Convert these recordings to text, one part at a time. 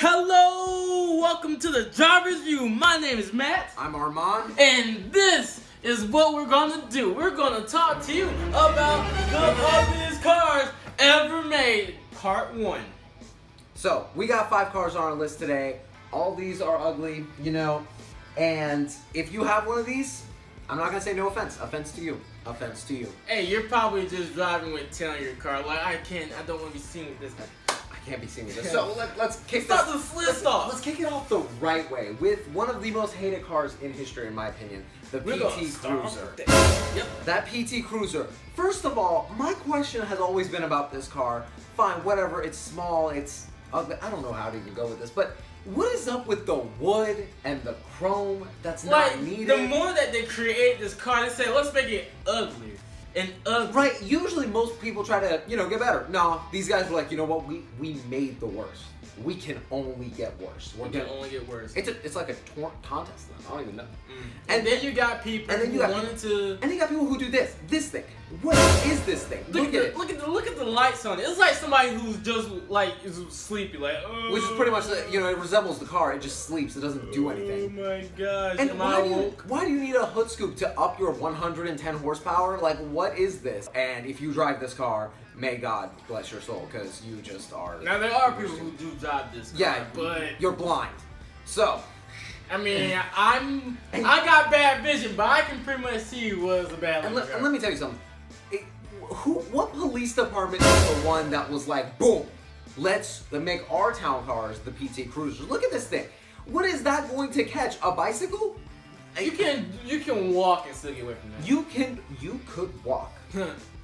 Hello, welcome to the Driver's View. My name is Matt. I'm Armand. And this is what we're gonna do. We're gonna talk to you about the ugliest cars ever made, part 1. So, we got 5 cars on our list today. All these are ugly, and if you have one of these, I'm not gonna say no offense. Offense to you. Offense to you. Hey, you're probably just driving with 10 on your car. Like, I don't want to be seen with this guy. Can't be seen with this. So let's kick Let's Let's kick it off the right way with one of the most hated cars in history, in my opinion, the PT Cruiser. Yep. That PT Cruiser. First of all, my question has always been about this car. Fine, whatever. It's small. It's ugly. I don't know how to even go with this, but what is up with the wood and the chrome that's not needed? The more that they create this car, they say, let's make it uglier. And ugly. Right, usually most people try to, get better. No, these guys were like, you know what, we made the worst. We can only get worse. We can only get worse. It's like a contest then. I don't even know. And then you got people who wanted to... And you got people who do this thing. What is this thing? Look at it. Look at the lights on it. It's like somebody who's just is sleepy, like which is pretty much it resembles the car. It just sleeps. It doesn't do anything. Oh my gosh! And why do you need a hood scoop to up your 110 horsepower? Like, what is this? And if you drive this car, may God bless your soul, because you just are. Now there are people who do drive this car, yeah, but you're blind. So. I mean, I got bad vision, but I can pretty much see was a bad. And let me tell you something. What police department is the one that was like, boom, let's make our town cars the PT Cruisers? Look at this thing. What is that going to catch? A bicycle? You can walk and still get away from that. You could walk.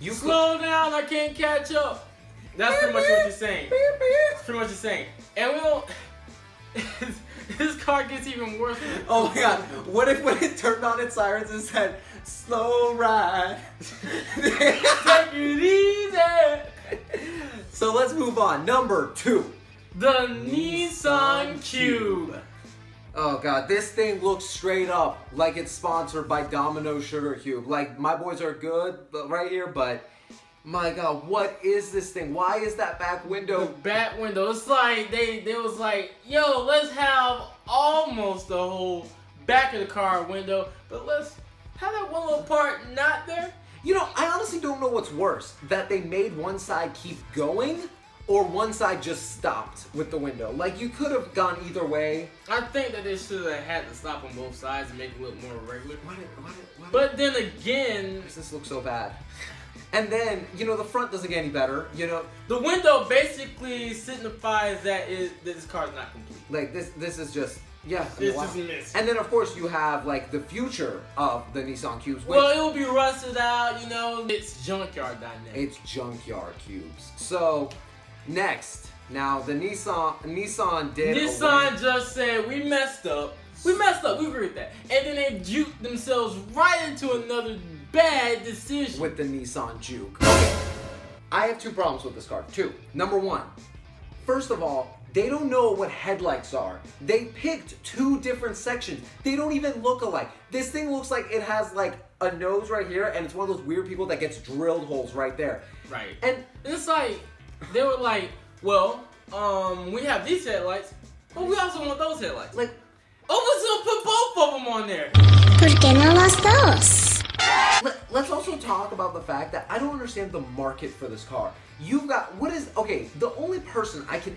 Slow down, I can't catch up. That's pretty much what you're saying. That's pretty much what you're saying. And we don't. This car gets even worse. Oh my god! What if when it turned on its sirens it said "slow ride"? Take it easy. So let's move on. Number 2, the Nissan Cube. Oh god, this thing looks straight up like it's sponsored by Domino's Sugar Cube. Like, my boys are good right here, but my god, what is this thing? Why is that back window? The back window. It's like they was like, yo, let's have almost the whole back of the car window, but let's have that one little part not there. I honestly don't know what's worse, that they made one side keep going, or one side just stopped with the window. Like, you could have gone either way. I think that they should have had to stop on both sides and make it look more regular. What? But then again, this looks so bad. And then, the front doesn't get any better, The window basically signifies that this car is not complete. Like, this is just, yeah. It's just missing. And then, of course, you have, like, the future of the Nissan Cubes. Well, it will be rusted out, It's junkyard dynamic. It's junkyard cubes. So, next. Now, the Nissan just said, we messed up. We agree with that. And then they juked themselves right into another bad decision. With the Nissan Juke. Okay. I have 2 problems with this car. 2. Number 1. First of all, they don't know what headlights are. They picked 2 different sections. They don't even look alike. This thing looks like it has like a nose right here, and it's one of those weird people that gets drilled holes right there. Right. And it's like, they were like, well, we have these headlights, but we also want those headlights. Like, let's put both of them on there. ¿Por qué no los dos? Let's also talk about the fact that I don't understand the market for this car. You've got, the only person I can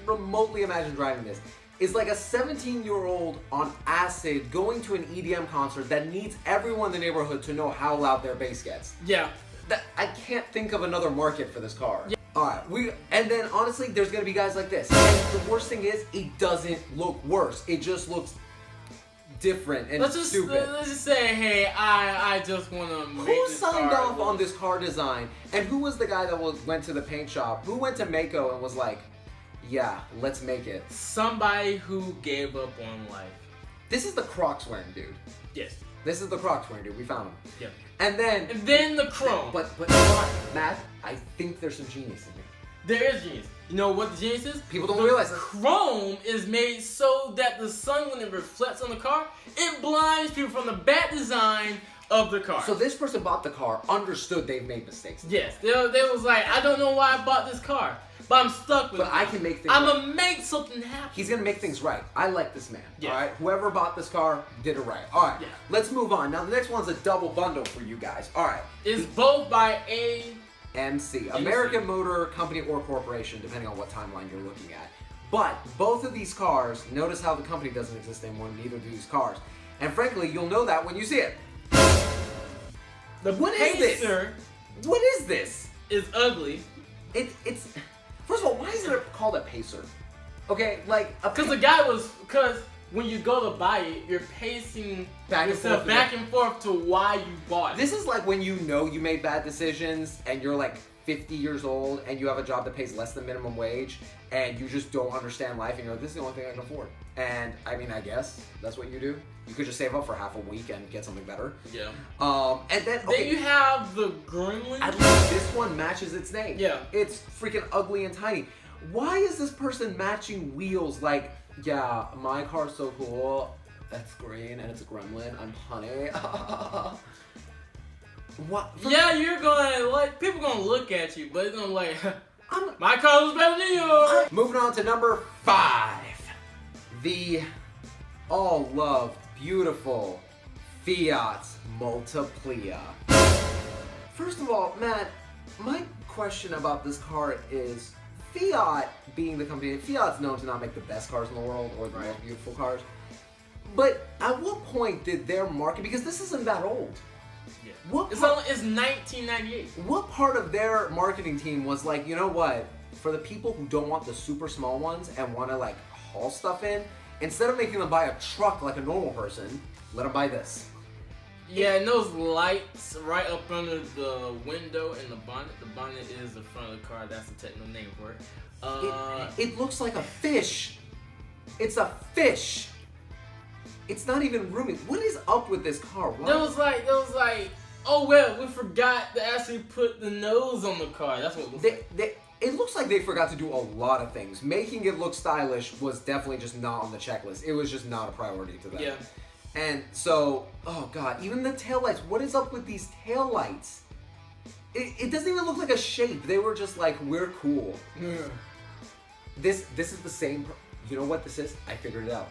remotely imagine driving this is like a 17-year-old on acid going to an EDM concert that needs everyone in the neighborhood to know how loud their bass gets. Yeah. I can't think of another market for this car. Yeah. Alright, and then honestly, there's gonna be guys like this. And the worst thing is, it doesn't look worse. It just looks different and stupid. Let's just say, hey, I just want to make Who this signed car off on this car design? And who was the guy that went to the paint shop? Who went to Mako and was like, yeah, let's make it? Somebody who gave up on life. This is the Crocs wearing dude. Yes. This is the Crocs wearing dude. We found him. Yep. And then the chrome. But Matt, I think there's some genius in here. There is genius. You know what the genius is? People don't realize it. Chrome is made so that the sun, when it reflects on the car, it blinds people from the bad design of the car. So this person bought the car, understood they've made mistakes. Yes. They was like, I don't know why I bought this car. but I'm stuck with But it. I can make things I'm right. gonna make something happen. He's gonna make things right. I like this man. Yeah. All right. Whoever bought this car did it right. All right. Yeah. Let's move on. Now the next one's a double bundle for you guys. All right. It's both by MC, American Motor Company or Corporation, depending on what timeline you're looking at. But both of these cars, notice how the company doesn't exist anymore. Neither do these cars. And frankly, you'll know that when you see it. The What is this? Pacer What is this? is ugly. It's. First of all, why isn't it called a Pacer? Okay, like Because the guy because when you go to buy it, you're pacing Back and yourself forth. back and forth to why you bought it. This is like when you know you made bad decisions and you're like 50 years old and you have a job that pays less than minimum wage and you just don't understand life and you're like, this is the only thing I can afford. And I mean, I guess that's what you do. You could just save up for half a week and get something better. Yeah. And then, okay, Then you have the Gremlin. at least this one matches its name. Yeah. It's freaking ugly and tiny. Why is this person matching wheels like, yeah, my car's so cool. That's green and it's a gremlin. I'm honey. What? Yeah, you're gonna like people gonna look at you, but it's gonna like I'm, my car was better than yours. Moving on to number 5. The all-loved, beautiful Fiat Multiplia. First of all, Matt, my question about this car is, Fiat being the company, Fiat's known to not make the best cars in the world or the most beautiful cars. But at what point did their market, because this isn't that old, Yeah. What It's part- only, it's 1998. what part of their marketing team was like, you know what, for the people who don't want the super small ones and want to like haul stuff in, instead of making them buy a truck like a normal person, let them buy this. Yeah, and those lights right up under the window and the bonnet. The bonnet is the front of the car. That's the technical name for it. It looks like a fish. It's a fish. It's not even roomy. What is up with this car? Why? There was like, oh well, we forgot to actually put the nose on the car. That's what it looks like. It looks like they forgot to do a lot of things. Making it look stylish was definitely just not on the checklist. It was just not a priority to them. Yeah. And so, oh god, even the taillights. What is up with these taillights? It doesn't even look like a shape. They were just like, we're cool. This is the same. You know what this is? I figured it out.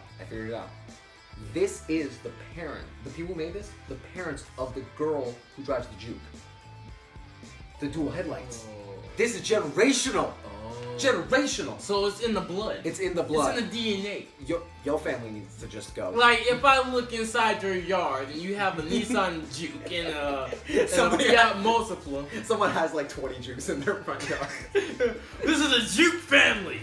This is the parent. The people who made this, the parents of the girl who drives the Juke. The dual headlights. Oh. This is generational. Oh. Generational. So it's in the blood. It's in the blood. It's in the DNA. Your family needs to just go. Like if I look inside your yard and you have a Nissan Juke and a Somebody- Fiat Multipla. Someone has like 20 Jukes in their front yard. This is a Juke family.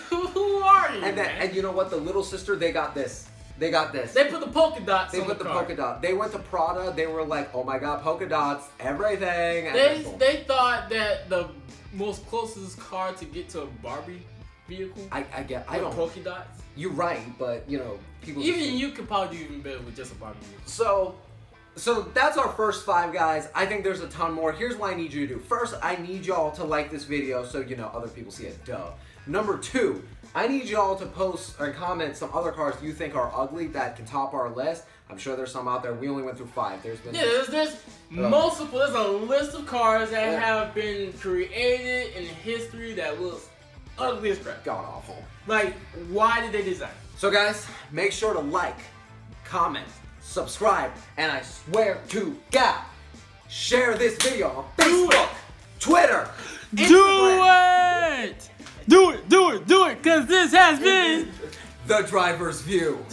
Who are you? And then, man? and you know what? The little sister, they got this. They got this. They put the polka dots They on put the the car. polka dot. They went to Prada. They were like, oh my god, polka dots, everything. And then boom. They thought that the most closest car to get to a Barbie vehicle I were don't. polka dots. You're right, but you know, people. Even you could probably do even better with just a Barbie vehicle. So that's our first 5 guys. I think there's a ton more. Here's what I need you to do. First, I need y'all to like this video so you know other people see it. Duh. Number 2, I need y'all to post or comment some other cars you think are ugly that can top our list. I'm sure there's some out there. We only went through 5. There's been There's multiple. There's a list of cars that have been created in history that looks ugly as crap. god awful. Like, why did they design it? So guys, make sure to like, comment, subscribe, and I swear to God, share this video on Facebook, Twitter, Instagram. Do it, cause this has been The Driver's View.